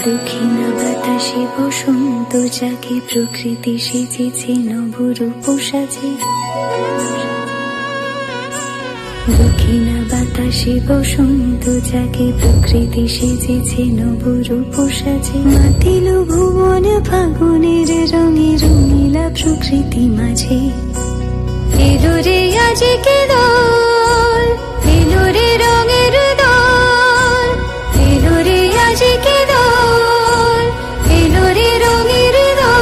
দক্ষিণা বাতাসে বসন্ত যাকে প্রকৃতি সেজেছে নবরূপ সাজে। দক্ষিণা বাতাসে বসন্ত যাকে প্রকৃতি সেজেছে নবরূপ সাজে। মাতিল ভুবন ফাগুনের রঙে রঙিলা প্রকৃতি মাঝে। এলো রে আজকে দোল, এলো রে রঙের দোল, এলো রে আজকে দোল, এলো রে রঙের দোল।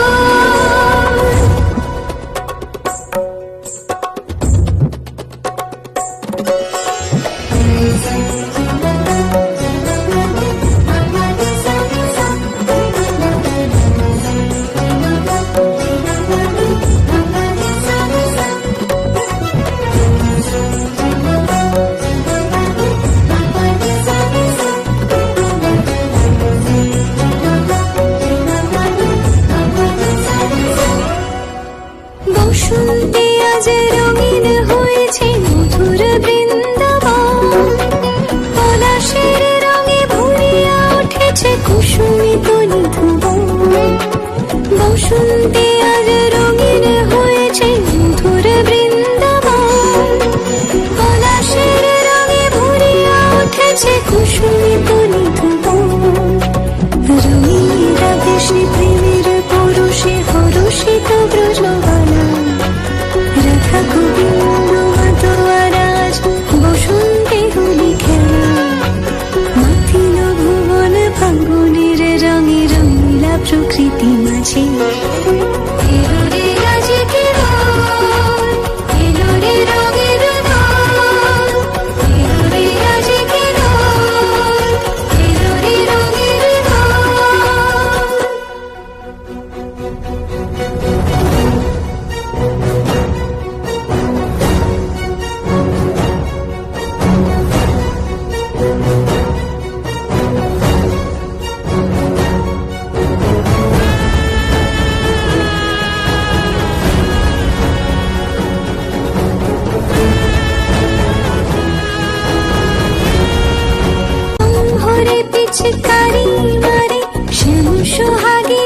বসন্তে আজ রঙিন হয়েছে মধুর বৃন্দাবন। পলাশের রঙে ভরিয়া উঠেছে কুসুমিত নিধুবন। বসন্তে আজ রঙিন হয়েছে মধুর বৃন্দাবন। পলাশের রঙে ভরিয়া উঠেছে কুসুমিত নিধুবন। রঙিন আবেশে প্রেমের পরশে হরষিত ব্রজবালা। রাধা গোবিন্দ মাতোয়ারাজ বসন্তে হোলি খেলা। মাতিল ভুবন ফাগুনের রঙে রঙিলা প্রকৃতি মাঝে। এলো রে আজকে দোল, এলো রে রঙের দোল, এলো রে আজকে দোল, এলো রে রঙের দোল। ভরে পিচকারি মারে শ্যাম সোহাগে